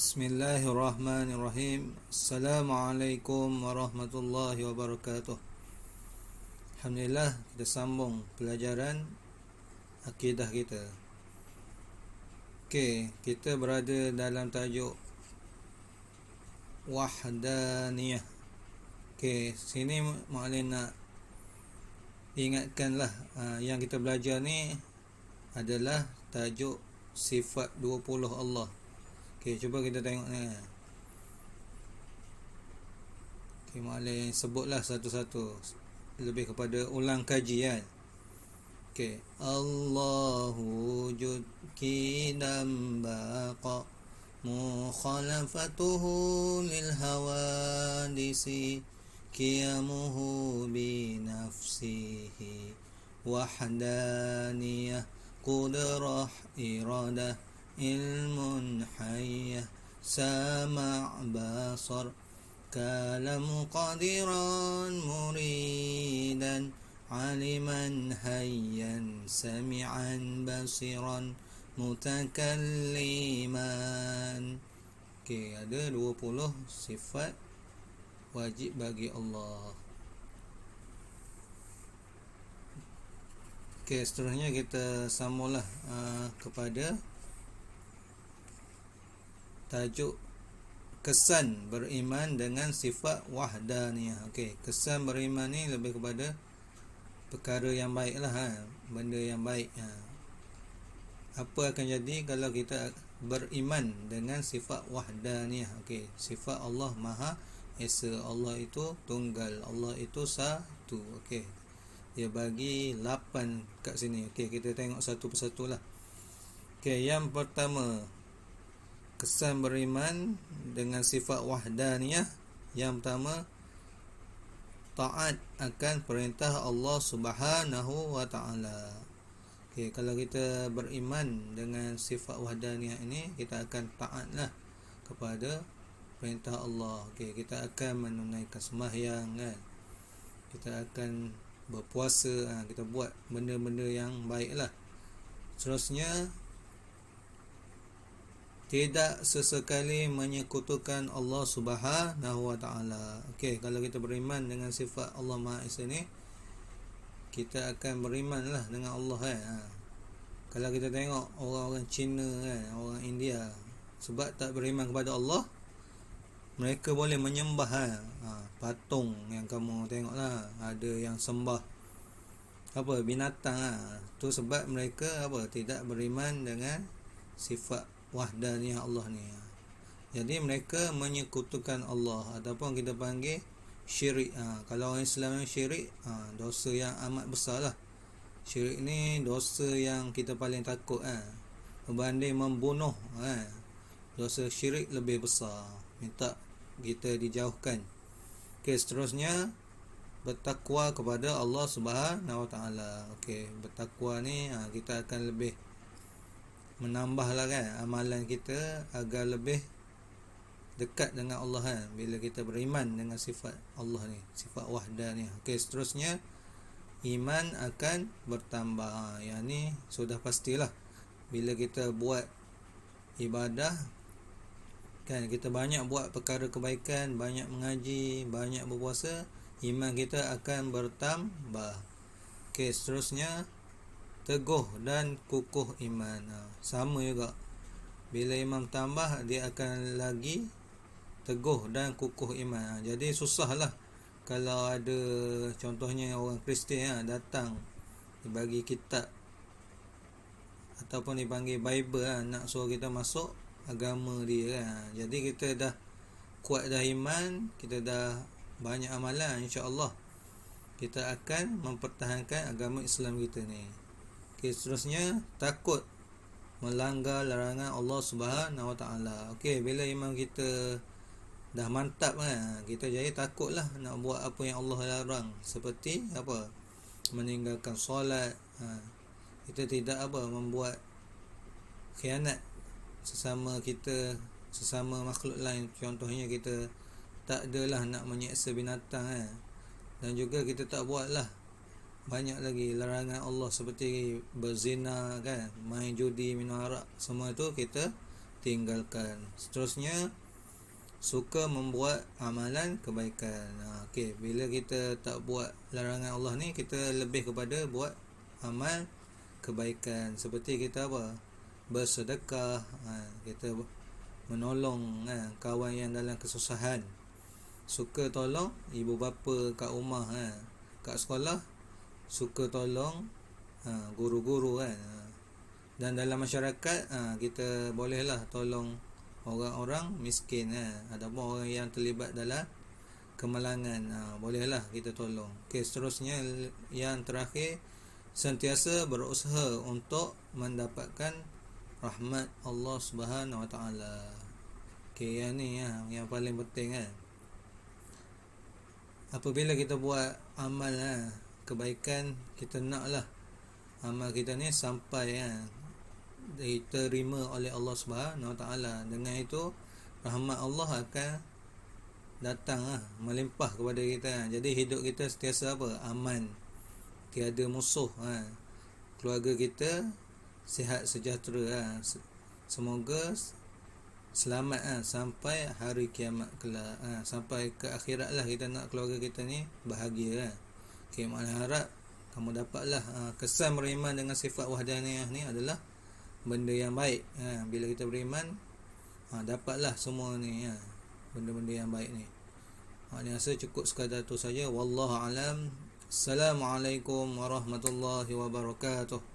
Bismillahirrahmanirrahim. Assalamualaikum warahmatullahi wabarakatuh. Alhamdulillah, kita sambung pelajaran akidah kita. Kita berada dalam tajuk wahdaniyah. Sini Mu'allim nak ingatkanlah yang kita belajar ni adalah tajuk sifat 20 Allah. Cuba kita tengok ni. Mu'allim sebutlah satu-satu, lebih kepada ulang kaji kan. Allahu wujud kidam baqa mukhalafatuhu lil hawadisi qiyamuhu bi nafsihi wahdaniyah qudrah iradah ilmun hayyah sama' basar kalam qadiran muridan aliman hayyan sami'an basiran mutakalliman. Ada 20 sifat wajib bagi Allah. Seterusnya kita sambunglah kepada tajuk kesan beriman dengan sifat wahdaniyah. Kesan beriman ni lebih kepada perkara yang baik lah, benda yang baik. Apa akan jadi kalau kita beriman dengan sifat wahdaniyah? Sifat Allah Maha Esa, Allah itu tunggal, Allah itu satu. Dia bagi 8 kat sini. Kita tengok satu persatu lah. Yang pertama, kesan beriman dengan sifat wahdaniyah. Yang pertama, taat akan perintah Allah Subhanahu wa ta'ala. Kalau kita beriman dengan sifat wahdaniyah ini, kita akan taatlah kepada perintah Allah. Kita akan menunaikan sembahyang kan? Kita akan berpuasa, kita buat benda-benda yang baiklah. Seterusnya, tidak sesekali menyekutukan Allah Subhanahu wa ta'ala. Kalau kita beriman dengan sifat Allah Maha Esa ni, kita akan berimanlah dengan Allah Kalau kita tengok orang-orang Cina orang India, sebab tak beriman kepada Allah, mereka boleh menyembah patung yang kamu tengoklah, ada yang sembah binatang tu sebab mereka tidak beriman dengan sifat wahdaniyah Allah ni. Jadi mereka menyekutukan Allah, ataupun kita panggil syirik. Kalau orang Islam yang syirik, dosa yang amat besar lah. Syirik ni dosa yang kita paling takut berbanding membunuh. Dosa syirik lebih besar, minta kita dijauhkan. Seterusnya, bertakwa kepada Allah Subhanahu wa ta'ala. Bertakwa ni kita akan lebih menambahlah amalan kita agar lebih dekat dengan Allah bila kita beriman dengan sifat Allah ni, sifat wahdaniyah. Seterusnya, iman akan bertambah. Yang ni sudah pastilah. Bila kita buat ibadah kita banyak buat perkara kebaikan, banyak mengaji, banyak berpuasa, iman kita akan bertambah. Seterusnya, teguh dan kukuh iman. Sama juga, bila iman tambah, dia akan lagi teguh dan kukuh iman. Jadi susahlah kalau ada contohnya orang Kristian datang dibagi kitab ataupun dipanggil Bible nak suruh kita masuk agama dia Jadi kita dah kuat dah iman, kita dah banyak amalan, insya-Allah kita akan mempertahankan agama Islam kita ni. Seterusnya, takut melanggar larangan Allah Subhanahu wa ta'ala. Bila iman kita dah mantap kita jadi takutlah nak buat apa yang Allah larang, seperti meninggalkan solat. Kita tidak membuat khianat sesama kita, sesama makhluk lain. Contohnya, kita tak adalah nak menyeksa binatang dan juga kita tak buatlah banyak lagi larangan Allah seperti berzina main judi, minum arak, semua itu kita tinggalkan. Seterusnya, suka membuat amalan kebaikan. Okey, bila kita tak buat larangan Allah ni, kita lebih kepada buat amal kebaikan. Seperti kita apa? Bersedekah, kita menolong kawan yang dalam kesusahan. Suka tolong ibu bapa kat rumah, kat sekolah suka tolong guru-guru kan. Dan dalam masyarakat kita bolehlah tolong orang-orang miskin, ataupun orang yang terlibat dalam kemalangan, bolehlah kita tolong. Okey, seterusnya yang terakhir, sentiasa berusaha untuk mendapatkan rahmat Allah Subhanahu Wa Taala. Okey, yang ni yang paling penting kan. Apabila kita buat amal kebaikan, kita naklah amal kita ni sampai diterima oleh Allah Subhanahu Wa Taala. Dengan itu rahmat Allah akan datang melimpah kepada kita. Jadi hidup kita sentiasa apa? Aman, tiada musuh, keluarga kita sihat sejahtera, Semoga selamat sampai hari kiamat kelak, sampai ke akhirat lah kita nak keluarga kita ni bahagia. Okay, maknanya harap kamu dapatlah kesan beriman dengan sifat wahdaniyah ni adalah benda yang baik. Bila kita beriman, dapatlah semua ni, benda-benda yang baik ni. Maknanya saya cukup sekadar tu saja. Wallahu alam. Assalamualaikum warahmatullahi wabarakatuh.